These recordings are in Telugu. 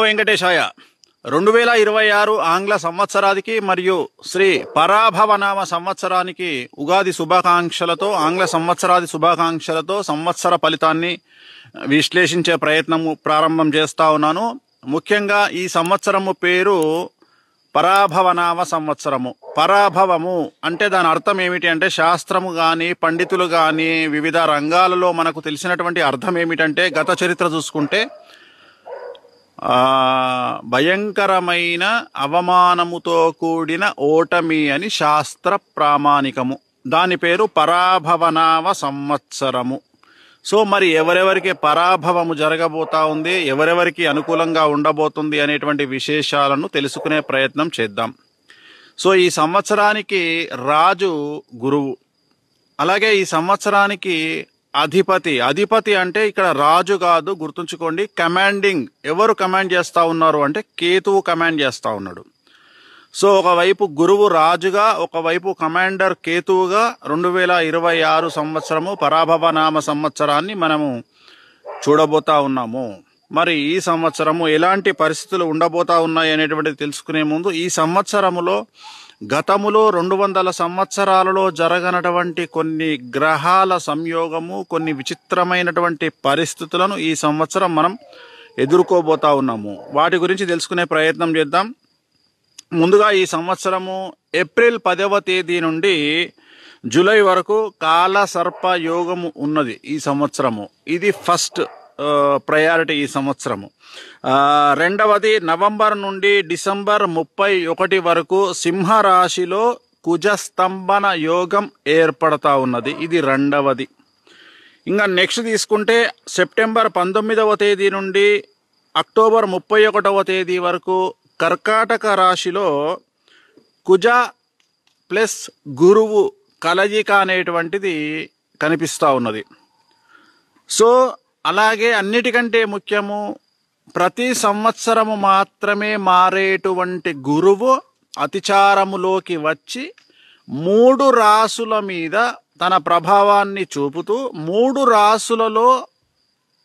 వెంకటేశాయ 2026 ఆంగ్ల సంవత్సరానికి మరియు శ్రీ పరాభవనామ సంవత్సరానికి ఉగాది శుభాకాంక్షలతో ఆంగ్ల సంవత్సరాది శుభాకాంక్షలతో సంవత్సర ఫలితాన్ని విశ్లేషించే ప్రయత్నము ప్రారంభం చేస్తా ఉన్నాను. ముఖ్యంగా ఈ సంవత్సరము పేరు పరాభవనామ సంవత్సరము. పరాభవము అంటే దాని అర్థం ఏమిటి అంటే శాస్త్రము కానీ పండితులు కానీ వివిధ రంగాలలో మనకు తెలిసినటువంటి అర్థం ఏమిటంటే గత చరిత్ర చూసుకుంటే భయంకరమైన అవమానముతో కూడిన ఓటమి అని శాస్త్ర ప్రామాణికము. దాని పేరు పరాభవనామ సంవత్సరము. సో మరి ఎవరెవరికి పరాభవము జరగబోతా ఉంది, ఎవరెవరికి అనుకూలంగా ఉండబోతుంది అనేటువంటి విశేషాలను తెలుసుకునే ప్రయత్నం చేద్దాం. సో ఈ సంవత్సరానికి రాజు గురువు, అలాగే ఈ సంవత్సరానికి అధిపతి అంటే ఇక్కడ రాజు కాదు, గుర్తుంచుకోండి. కమాండింగ్ ఎవరు కమాండ్ చేస్తా ఉన్నారు అంటే కేతువు కమాండ్ చేస్తా ఉన్నాడు. సో ఒకవైపు గురువు రాజుగా, ఒకవైపు కమాండర్ కేతువుగా 2026 సంవత్సరము పరాభవనామ సంవత్సరాన్ని మనము చూడబోతా ఉన్నాము. మరి ఈ సంవత్సరము ఎలాంటి పరిస్థితులు ఉండబోతా ఉన్నాయి అనేటువంటిది తెలుసుకునే ముందు ఈ సంవత్సరములో గతములో 200 సంవత్సరాలలో జరగనటువంటి కొన్ని గ్రహాల సంయోగము, కొన్ని విచిత్రమైనటువంటి పరిస్థితులను ఈ సంవత్సరం మనం ఎదుర్కోబోతా ఉన్నాము. వాటి గురించి తెలుసుకునే ప్రయత్నం చేద్దాం. ముందుగా ఈ సంవత్సరము ఏప్రిల్ 10వ తేదీ నుండి జూలై వరకు కాల సర్ప యోగము ఉన్నది ఈ సంవత్సరము. ఇది ఫస్ట్ ప్రయారిటీ ఈ సంవత్సరము. రెండవది నవంబర్ నుండి డిసెంబర్ 31 వరకు సింహరాశిలో కుజస్తంభన యోగం ఏర్పడతా ఉన్నది. ఇది రెండవది. ఇంకా నెక్స్ట్ తీసుకుంటే సెప్టెంబర్ 19వ తేదీ నుండి అక్టోబర్ 31వ తేదీ వరకు కర్కాటక రాశిలో కుజ ప్లస్ గురువు కలయిక అనేటువంటిది కనిపిస్తూ ఉన్నది. సో అలాగే అన్నిటికంటే ముఖ్యము, ప్రతి సంవత్సరము మాత్రమే మారేటువంటి గురువు అతిచారములోకి వచ్చి 3 రాసుల మీద తన ప్రభావాన్ని చూపుతూ 3 రాసులలో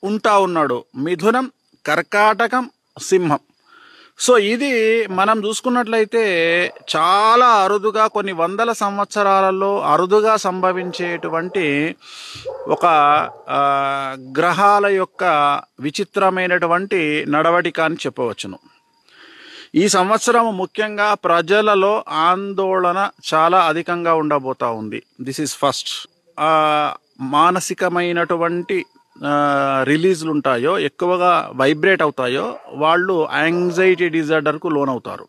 ఉంటా ఉన్నాడు: మిథునం, కర్కాటకం, సింహం. సో ఇది మనం చూసుకున్నట్లయితే చాలా అరుదుగా, కొన్ని వందల సంవత్సరాలలో అరుదుగా సంభవించేటువంటి ఒక గ్రహాల యొక్క విచిత్రమైనటువంటి నడవడిక అని చెప్పవచ్చును. ఈ సంవత్సరం ముఖ్యంగా ప్రజలలో ఆందోళన చాలా అధికంగా ఉండబోతా ఉంది. This is first. మానసికమైనటువంటి రిలీజ్లు ఉంటాయో, ఎక్కువగా వైబ్రేట్ అవుతాయో, వాళ్ళు యాంగ్జైటీ డిజార్డర్కు లోనవుతారు.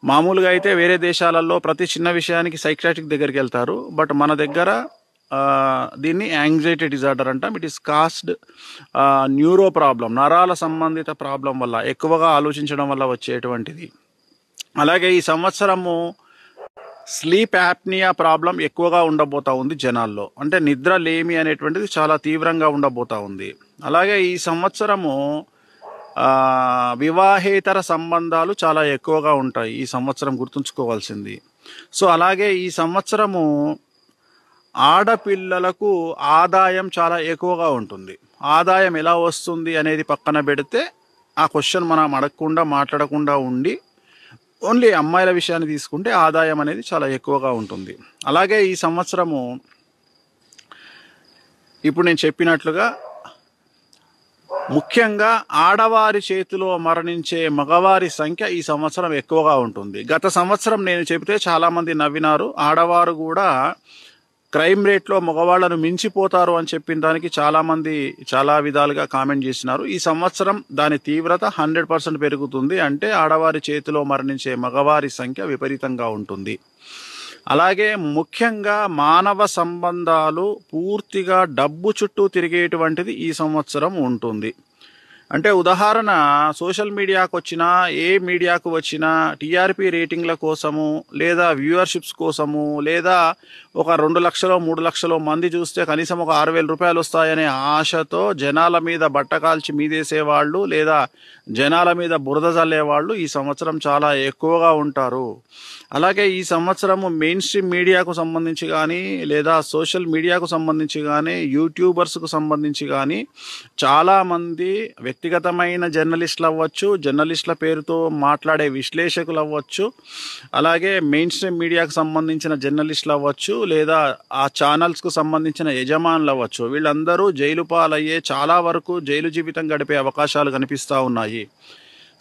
మామూలుగా అయితే వేరే దేశాలలో ప్రతి చిన్న విషయానికి సైకియాట్రిక్ దగ్గరికి వెళ్తారు. బట్ మన దగ్గర దీన్ని యాంగ్జైటీ డిజార్డర్ అంటాం. It is caused neuro problem, నరాల సంబంధిత ప్రాబ్లం వల్ల, ఎక్కువగా ఆలోచించడం వల్ల వచ్చేటువంటిది. అలాగే ఈ సంవత్సరము స్లీప్ యాప్నియా ప్రాబ్లం ఎక్కువగా ఉండబోతా ఉంది జనాల్లో. అంటే నిద్ర లేమి అనేటువంటిది చాలా తీవ్రంగా ఉండబోతా ఉంది. అలాగే ఈ సంవత్సరము వివాహేతర సంబంధాలు చాలా ఎక్కువగా ఉంటాయి ఈ సంవత్సరం, గుర్తుంచుకోవాల్సింది. సో అలాగే ఈ సంవత్సరము ఆడపిల్లలకు ఆదాయం చాలా ఎక్కువగా ఉంటుంది. ఆదాయం ఎలా వస్తుంది అనేది పక్కన పెడితే ఆ క్వశ్చన్ మనం అడగకుండా మాట్లాడకుండా ఉండి ఓన్లీ అమ్మాయిల విషయాన్ని తీసుకుంటే ఆదాయం అనేది చాలా ఎక్కువగా ఉంటుంది. అలాగే ఈ సంవత్సరము ఇప్పుడు నేను చెప్పినట్లుగా ముఖ్యంగా ఆడవారి చేతిలో మరణించే మగవారి సంఖ్య ఈ సంవత్సరం ఎక్కువగా ఉంటుంది. గత సంవత్సరం నేను చెబితే చాలామంది నవ్వినారు. ఆడవారు కూడా క్రైమ్ రేట్లో మగవాళ్లను మించిపోతారు అని చెప్పిన దానికి చాలామంది చాలా విధాలుగా కామెంట్ చేసినారు. ఈ సంవత్సరం దాని తీవ్రత 100% పెరుగుతుంది. అంటే ఆడవారి చేతిలో మరణించే మగవారి సంఖ్య విపరీతంగా ఉంటుంది. అలాగే ముఖ్యంగా మానవ సంబంధాలు పూర్తిగా డబ్బు చుట్టూ తిరిగేటువంటిది ఈ సంవత్సరం ఉంటుంది. అంటే ఉదాహరణ, సోషల్ మీడియాకు వచ్చినా, ఏ మీడియాకు వచ్చినా టీఆర్పీ రేటింగ్ల కోసము, లేదా వ్యూవర్షిప్స్ కోసము, లేదా ఒక 2 లక్షలు 3 లక్షలు మంది చూస్తే కనీసం ఒక 6,000 రూపాయలు వస్తాయనే ఆశతో జనాల మీద బట్టకాల్చి మీదేసేవాళ్ళు, లేదా జనాల మీద బురద జల్లేవాళ్ళు ఈ సంవత్సరం చాలా ఎక్కువగా ఉంటారు. అలాగే ఈ సంవత్సరము మెయిన్ స్ట్రీమ్ మీడియాకు సంబంధించి కానీ, లేదా సోషల్ మీడియాకు సంబంధించి కానీ, యూట్యూబర్స్కు సంబంధించి కానీ చాలామంది వ్యక్తిగతమైన జర్నలిస్టులు అవ్వచ్చు, జర్నలిస్టుల పేరుతో మాట్లాడే విశ్లేషకులు అవ్వచ్చు, అలాగే మెయిన్ స్ట్రీమ్ మీడియాకు సంబంధించిన జర్నలిస్టులు అవ్వచ్చు, లేదా ఆ ఛానల్స్కు సంబంధించిన యజమానులు అవ్వచ్చు, వీళ్ళందరూ జైలు పాలయ్యే, చాలా వరకు జైలు జీవితం గడిపే అవకాశాలు కనిపిస్తూ ఉన్నాయి.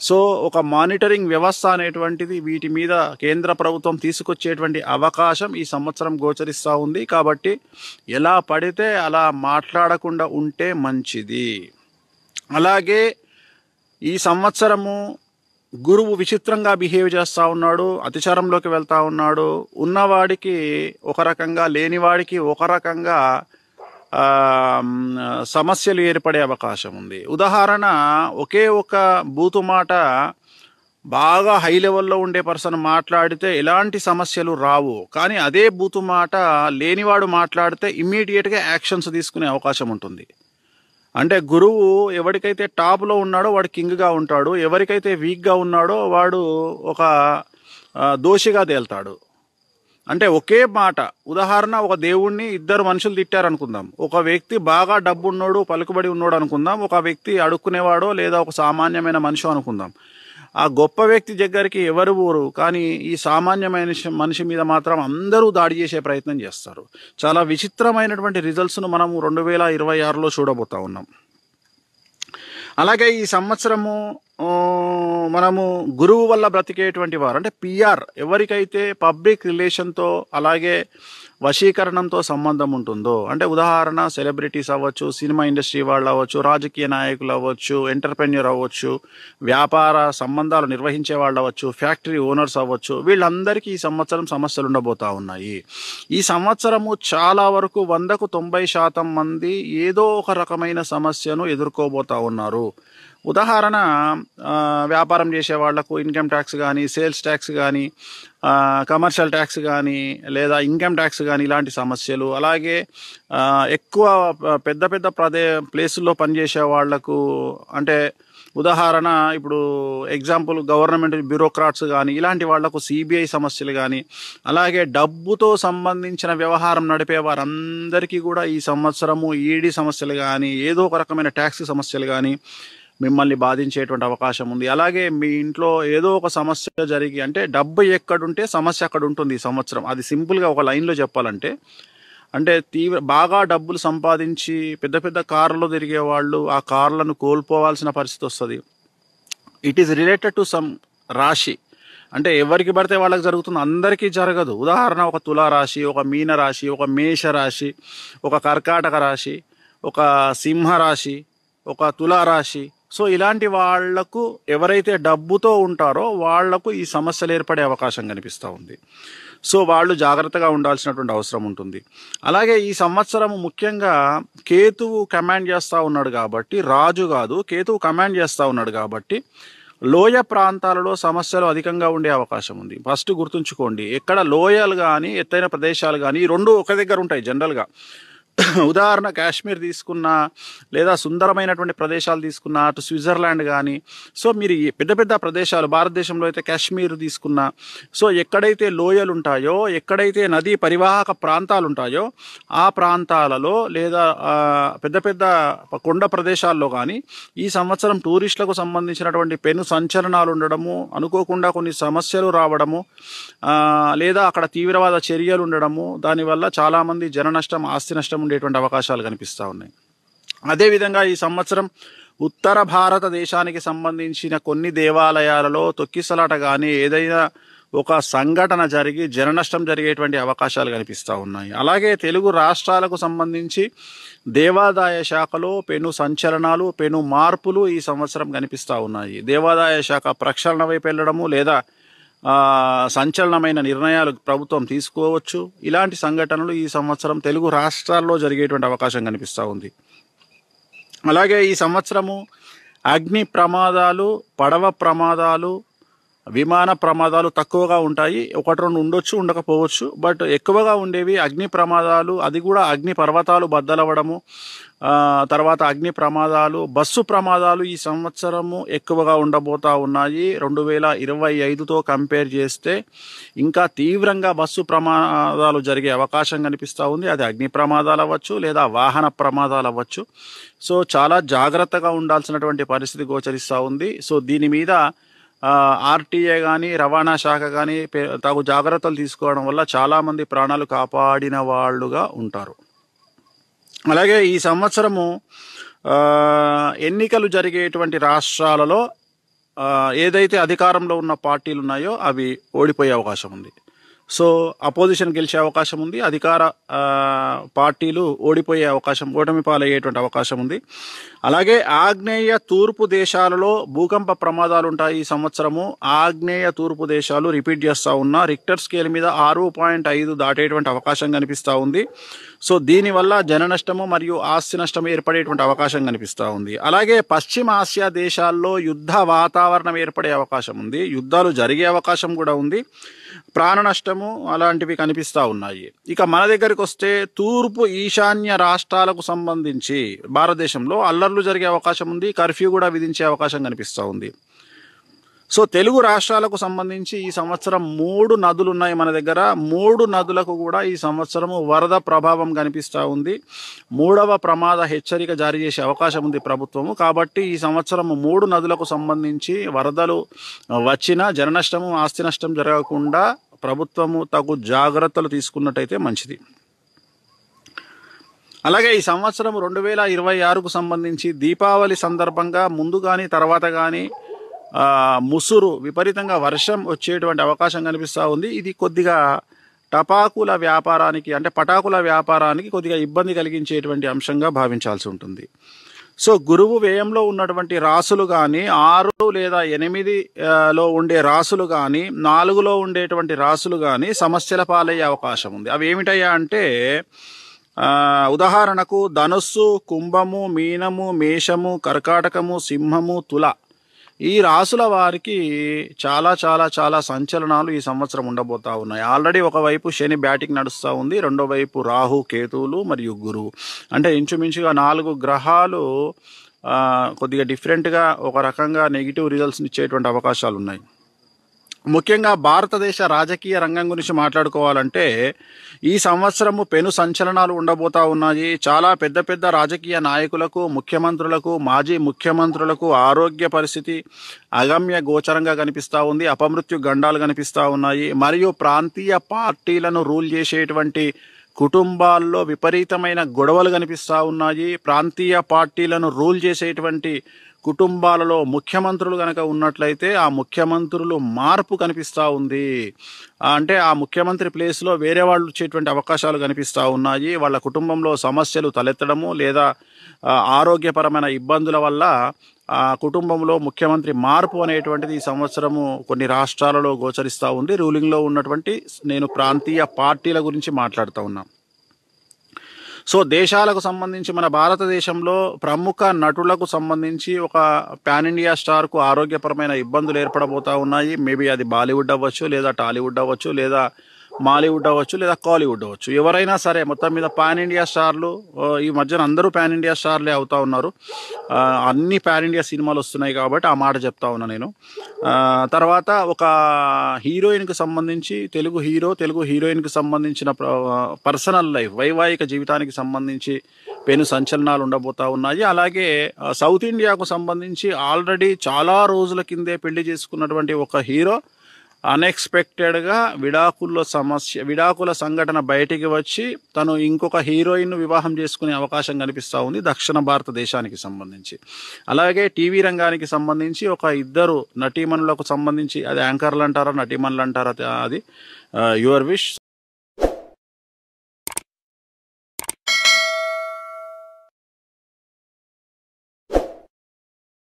సో ఒక మానిటరింగ్ వ్యవస్థ అనేటువంటిది వీటి మీద కేంద్ర ప్రభుత్వం తీసుకొచ్చేటువంటి అవకాశం ఈ సంవత్సరం గోచరిస్తూ ఉంది. కాబట్టి ఎలా పడితే అలా మాట్లాడకుండా ఉంటే మంచిది. అలాగే ఈ సంవత్సరము గురువు విచిత్రంగా బిహేవ్ చేస్తూ ఉన్నాడు, అతిచారంలోకి వెళ్తూ ఉన్నాడు. ఉన్నవాడికి ఒక రకంగా, లేనివాడికి ఒక రకంగా సమస్యలు ఏర్పడే అవకాశం ఉంది. ఉదాహరణ, ఒకే ఒక బూతు మాట బాగా హై లెవెల్లో ఉండే పర్సన్ మాట్లాడితే ఎలాంటి సమస్యలు రావు, కానీ అదే బూతు మాట లేనివాడు మాట్లాడితే ఇమ్మీడియట్గా యాక్షన్స్ తీసుకునే అవకాశం ఉంటుంది. అంటే గురువు ఎవరికైతే టాప్లో ఉన్నాడో వాడు కింగ్గా ఉంటాడు, ఎవరికైతే వీక్గా ఉన్నాడో వాడు ఒక దోషిగా తేల్తాడు. అంటే ఒకే మాట, ఉదాహరణ, ఒక దేవుణ్ణి ఇద్దరు మనుషులు తిట్టారనుకుందాం. ఒక వ్యక్తి బాగా డబ్బు ఉన్నోడు, పలుకుబడి ఉన్నోడు అనుకుందాం, ఒక వ్యక్తి అడుక్కునేవాడో లేదా ఒక సామాన్యమైన మనిషి అనుకుందాం. ఆ గొప్ప వ్యక్తి దగ్గరికి ఎవరు ఊరు, కానీ ఈ సామాన్యమైన మనిషి మీద మాత్రం అందరూ దాడి చేసే ప్రయత్నం చేస్తారు. చాలా విచిత్రమైనటువంటి రిజల్ట్స్ను మనము 2026లో చూడబోతా ఉన్నాం. అలాగే ఈ సంవత్సరము మనము గురువు వల్ల బ్రతికేటువంటి వారు, అంటే పిఆర్, ఎవరికైతే పబ్లిక్ రిలేషన్తో అలాగే వశీకరణంతో సంబంధం ఉంటుందో, అంటే ఉదాహరణ సెలబ్రిటీస్ అవ్వచ్చు, సినిమా ఇండస్ట్రీ వాళ్ళు అవ్వచ్చు, రాజకీయ నాయకులు అవ్వచ్చు, ఎంటర్ప్రెన్యూర్ అవ్వచ్చు, వ్యాపార సంబంధాలు నిర్వహించే వాళ్ళు అవ్వచ్చు, ఫ్యాక్టరీ ఓనర్స్ అవ్వచ్చు, వీళ్ళందరికీ ఈ సంవత్సరం సమస్యలు ఉండబోతా ఉన్నాయి. ఈ సంవత్సరము చాలా వరకు 100కు 90% మంది ఏదో ఒక రకమైన సమస్యను ఎదుర్కోబోతా ఉన్నారు. ఉదాహరణ, వ్యాపారం చేసే వాళ్లకు ఇన్కమ్ ట్యాక్స్ కానీ, సేల్స్ ట్యాక్స్ కానీ, కమర్షియల్ ట్యాక్స్ కానీ, లేదా ఇన్కమ్ ట్యాక్స్ కానీ, ఇలాంటి సమస్యలు. అలాగే ఎక్కువ పెద్ద పెద్ద ప్లేసుల్లో పనిచేసే వాళ్లకు, అంటే ఉదాహరణ ఇప్పుడు ఎగ్జాంపుల్ గవర్నమెంట్ బ్యూరోక్రాట్స్ కానీ, ఇలాంటి వాళ్లకు సిబిఐ సమస్యలు కానీ, అలాగే డబ్బుతో సంబంధించిన వ్యవహారం నడిపే వారందరికీ కూడా ఈ సంవత్సరము ఈడీ సమస్యలు కానీ, ఏదో ఒక రకమైన ట్యాక్స్ సమస్యలు కానీ మిమ్మల్ని బాధించేటువంటి అవకాశం ఉంది. అలాగే మీ ఇంట్లో ఏదో ఒక సమస్య జరిగి, అంటే డబ్బు ఎక్కడుంటే సమస్య అక్కడ ఉంటుంది ఈ సంవత్సరం. అది సింపుల్గా ఒక లైన్లో చెప్పాలంటే, అంటే బాగా డబ్బులు సంపాదించి పెద్ద పెద్ద కార్లలో తిరిగే వాళ్ళు ఆ కార్లను కోల్పోవాల్సిన పరిస్థితి వస్తుంది. It is related to some రాశి, అంటే ఎవరికి పడితే వాళ్ళకి జరుగుతుంది, అందరికీ జరగదు. ఉదాహరణ, ఒక తులారాశి, ఒక మీన రాశి, ఒక మేష రాశి, ఒక కర్కాటక రాశి, ఒక సింహరాశి, ఒక తులారాశి. సో ఇలాంటి వాళ్లకు, ఎవరైతే డబ్బుతో ఉంటారో వాళ్లకు ఈ సమస్యలు ఏర్పడే అవకాశం కనిపిస్తూ ఉంది. సో వాళ్ళు జాగ్రత్తగా ఉండాల్సినటువంటి అవసరం ఉంటుంది. అలాగే ఈ సంవత్సరం ముఖ్యంగా కేతువు కమాండ్ చేస్తూ ఉన్నాడు కాబట్టి, రాజు కాదు, కేతువు కమాండ్ చేస్తూ ఉన్నాడు కాబట్టి లోయ ప్రాంతాలలో సమస్యలు అధికంగా ఉండే అవకాశం ఉంది. ఫస్ట్ గుర్తుంచుకోండి, ఎక్కడ లోయలు కానీ ఎత్తైన ప్రదేశాలు కానీ, ఈ రెండు ఒక దగ్గర ఉంటాయి జనరల్గా. ఉదాహరణ, కాశ్మీర్ తీసుకున్నా, లేదా సుందరమైనటువంటి ప్రదేశాలు తీసుకున్నా, అటు స్విట్జర్లాండ్ కానీ, సో మీరు పెద్ద పెద్ద ప్రదేశాలు, భారతదేశంలో అయితే కాశ్మీర్ తీసుకున్నా, సో ఎక్కడైతే లోయలు ఉంటాయో, ఎక్కడైతే నదీ పరివాహక ప్రాంతాలు ఉంటాయో ఆ ప్రాంతాలలో, లేదా పెద్ద పెద్ద కొండ ప్రదేశాల్లో కానీ ఈ సంవత్సరం టూరిస్టులకు సంబంధించినటువంటి పెను సంచలనాలు ఉండడము, అనుకోకుండా కొన్ని సమస్యలు రావడము, లేదా అక్కడ తీవ్రవాద చర్యలు ఉండడము, దానివల్ల చాలామంది జన నష్టం, ఆస్తి నష్టం ఉండేటువంటి అవకాశాలు కనిపిస్తూ ఉన్నాయి. అదేవిధంగా ఈ సంవత్సరం ఉత్తర భారతదేశానికి సంబంధించిన కొన్ని దేవాలయాలలో తొక్కిసలాట కానీ, ఏదైనా ఒక సంఘటన జరిగి జన నష్టం జరిగేటువంటి అవకాశాలు కనిపిస్తూ ఉన్నాయి. అలాగే తెలుగు రాష్ట్రాలకు సంబంధించి దేవాదాయ శాఖలో పెను సంచలనాలు, పెను మార్పులు ఈ సంవత్సరం కనిపిస్తూ ఉన్నాయి. దేవాదాయ శాఖ ప్రక్షాళన వైపు వెళ్ళడము, లేదా సంచలనమైన నిర్ణయాలు ప్రభుత్వం తీసుకోవచ్చు. ఇలాంటి సంఘటనలు ఈ సంవత్సరం తెలుగు రాష్ట్రాల్లో జరిగేటువంటి అవకాశం కనిపిస్తూ ఉంది. అలాగే ఈ సంవత్సరము అగ్ని ప్రమాదాలు, పడవ ప్రమాదాలు, విమాన ప్రమాదాలు తక్కువగా ఉంటాయి. 1-2 ఉండొచ్చు, ఉండకపోవచ్చు. బట్ ఎక్కువగా ఉండేవి అగ్ని ప్రమాదాలు, అది కూడా అగ్ని పర్వతాలు బద్దలవ్వడము, తర్వాత అగ్ని ప్రమాదాలు, బస్సు ప్రమాదాలు ఈ సంవత్సరము ఎక్కువగా ఉండబోతా ఉన్నాయి. 2025తో కంపేర్ చేస్తే ఇంకా తీవ్రంగా బస్సు ప్రమాదాలు జరిగే అవకాశం కనిపిస్తూ ఉంది. అది అగ్ని ప్రమాదాలు అవ్వచ్చు లేదా వాహన ప్రమాదాలు అవ్వచ్చు. సో చాలా జాగ్రత్తగా ఉండాల్సినటువంటి పరిస్థితి గోచరిస్తూ ఉంది. సో దీని మీద ఆర్టీఏ కానీ రవాణా శాఖ కానీ తగు జాగ్రత్తలు తీసుకోవడం వల్ల చాలామంది ప్రాణాలు కాపాడిన వాళ్ళుగా ఉంటారు. అలాగే ఈ సంవత్సరము ఎన్నికలు జరిగేటువంటి రాష్ట్రాలలో ఏదైతే అధికారంలో ఉన్న పార్టీలు ఉన్నాయో అవి ఓడిపోయే అవకాశం ఉంది. సో అపోజిషన్ గెలిచే అవకాశం ఉంది, అధికార పార్టీలు ఓడిపోయే అవకాశం, ఓటమి పాలయ్యేటువంటి అవకాశం ఉంది. అలాగే ఆగ్నేయ తూర్పు దేశాలలో భూకంప ప్రమాదాలు ఉంటాయి ఈ సంవత్సరము. ఆగ్నేయ తూర్పు దేశాలు రిపీట్ చేస్తూ ఉన్నా రిక్టర్ స్కేల్ మీద 6.5 దాటేటువంటి అవకాశం కనిపిస్తూ ఉంది. సో దీనివల్ల జన నష్టము మరియు ఆస్తి నష్టం ఏర్పడేటువంటి అవకాశం కనిపిస్తూ ఉంది. అలాగే పశ్చిమ ఆసియా దేశాల్లో యుద్ధ వాతావరణం ఏర్పడే అవకాశం ఉంది, యుద్ధాలు జరిగే అవకాశం కూడా ఉంది, ప్రాణ నష్టము అలాంటివి కనిపిస్తూ ఉన్నాయి. ఇక మన దగ్గరికి వస్తే తూర్పు ఈశాన్య రాష్ట్రాలకు సంబంధించి భారతదేశంలో అల్లర్లు జరిగే అవకాశం ఉంది, కర్ఫ్యూ కూడా విధించే అవకాశం కనిపిస్తూ ఉంది. సో తెలుగు రాష్ట్రాలకు సంబంధించి ఈ సంవత్సరం 3 నదులు ఉన్నాయి మన దగ్గర. 3 నదులకు కూడా ఈ సంవత్సరము వరద ప్రభావం కనిపిస్తూ ఉంది. 3వ ప్రమాద హెచ్చరిక జారీ చేసే అవకాశం ఉంది ప్రభుత్వము. కాబట్టి ఈ సంవత్సరం 3 నదులకు సంబంధించి వరదలు వచ్చిన జన నష్టము ఆస్తి నష్టం జరగకుండా ప్రభుత్వము తగు జాగ్రత్తలు తీసుకున్నట్టయితే మంచిది. అలాగే ఈ సంవత్సరం 2026కు సంబంధించి దీపావళి సందర్భంగా ముందు కానీ తర్వాత కానీ ముసురు విపరీతంగా వర్షం వచ్చేటువంటి అవకాశం కనిపిస్తూ ఉంది. ఇది కొద్దిగా టపాకుల వ్యాపారానికి అంటే పటాకుల వ్యాపారానికి కొద్దిగా ఇబ్బంది కలిగించేటువంటి అంశంగా భావించాల్సి ఉంటుంది. సో గురువు వ్యయంలో ఉన్నటువంటి రాసులు కానీ 6 లేదా 8లో ఉండే రాసులు కానీ 4లో ఉండేటువంటి రాసులు కానీ సమస్యల పాలయ్యే అవకాశం ఉంది. అవి ఏమిటయ్యా అంటే ఉదాహరణకు ధనుస్సు, కుంభము, మీనము, మేషము, కర్కాటకము, సింహము, తుల ఈ రాసుల వారికి చాలా చాలా చాలా సంచలనాలు ఈ సంవత్సరం ఉండబోతా ఉన్నాయి. ఆల్రెడీ ఒకవైపు శని బ్యాటింగ్ నడుస్తూ ఉంది, రెండో వైపు రాహు, కేతువులు మరియు గురువు, అంటే ఇంచుమించుగా 4 గ్రహాలు కొద్దిగా డిఫరెంట్గా ఒక రకంగా నెగిటివ్ రిజల్ట్స్ని ఇచ్చేటువంటి అవకాశాలు ఉన్నాయి. ముఖ్యంగా భారతదేశ రాజకీయ రంగం గురించి మాట్లాడుకోవాలంటే ఈ సంవత్సరము పెను సంచలనాలు ఉండబోతా ఉన్నాయి. చాలా పెద్ద పెద్ద రాజకీయ నాయకులకు, ముఖ్యమంత్రులకు, మాజీ ముఖ్యమంత్రులకు ఆరోగ్య పరిస్థితి అగమ్య గోచరంగా కనిపిస్తూ ఉంది. అపమృత్యు గండాలు కనిపిస్తూ ఉన్నాయి. మరియు ప్రాంతీయ పార్టీలను రూల్ చేసేటువంటి కుటుంబాల్లో విపరీతమైన గొడవలు కనిపిస్తూ ఉన్నాయి. ప్రాంతీయ పార్టీలను రూల్ చేసేటువంటి కుటుంబాలలో ముఖ్యమంత్రులు కనుక ఉన్నట్లయితే ఆ ముఖ్యమంత్రులు మార్పు కనిపిస్తూ ఉంది. అంటే ఆ ముఖ్యమంత్రి ప్లేస్లో వేరే వాళ్ళు వచ్చేటువంటి అవకాశాలు కనిపిస్తూ ఉన్నాయి. వాళ్ళ కుటుంబంలో సమస్యలు తలెత్తడము లేదా ఆరోగ్యపరమైన ఇబ్బందుల వల్ల ఆ కుటుంబంలో ముఖ్యమంత్రి మార్పు అనేటువంటిది ఈ సంవత్సరము కొన్ని రాష్ట్రాలలో గోచరిస్తూ ఉంది. రూలింగ్లో ఉన్నటువంటి నేను ప్రాంతీయ పార్టీల గురించి మాట్లాడుతూ ఉన్నా. సో దేశాలకు సంబంధించి మన భారతదేశంలో ప్రముఖ నటులకు సంబంధించి ఒక పాన్ ఇండియా స్టార్కు ఆరోగ్యపరమైన ఇబ్బందులు ఏర్పడబోతూ ఉన్నాయి. మేబీ అది బాలీవుడ్ అవ్వచ్చు, లేదా టాలీవుడ్ అవ్వచ్చు, లేదా మాలీవుడ్ అవ్వచ్చు, లేదా కాలీవుడ్ అవ్వచ్చు. ఎవరైనా సరే మొత్తం మీద పాన్ ఇండియా స్టార్లు ఈ మధ్యన అందరూ పాన్ ఇండియా స్టార్లే అవుతా ఉన్నారు. అన్ని పాన్ ఇండియా సినిమాలు వస్తున్నాయి కాబట్టి ఆ మాట చెప్తా ఉన్నా నేను. తర్వాత ఒక హీరోయిన్కి సంబంధించి తెలుగు హీరోయిన్కి సంబంధించిన పర్సనల్ లైఫ్ వైవాహిక జీవితానికి సంబంధించి పెను సంచలనాలు ఉండబోతా ఉన్నాయి. అలాగే సౌత్ ఇండియాకు సంబంధించి ఆల్రెడీ చాలా రోజుల కిందే పెళ్లి చేసుకున్నటువంటి ఒక హీరో అన్ఎక్స్పెక్టెడ్గా విడాకుల సంఘటన బయటికి వచ్చి తను ఇంకొక హీరోయిన్ను వివాహం చేసుకునే అవకాశం కనిపిస్తూ ఉంది దక్షిణ భారతదేశానికి సంబంధించి. అలాగే టీవీ రంగానికి సంబంధించి ఒక 2 నటీమణులకు సంబంధించి, అది యాంకర్లు అంటారా నటీమణులు అంటారా అది యువర్ విష్.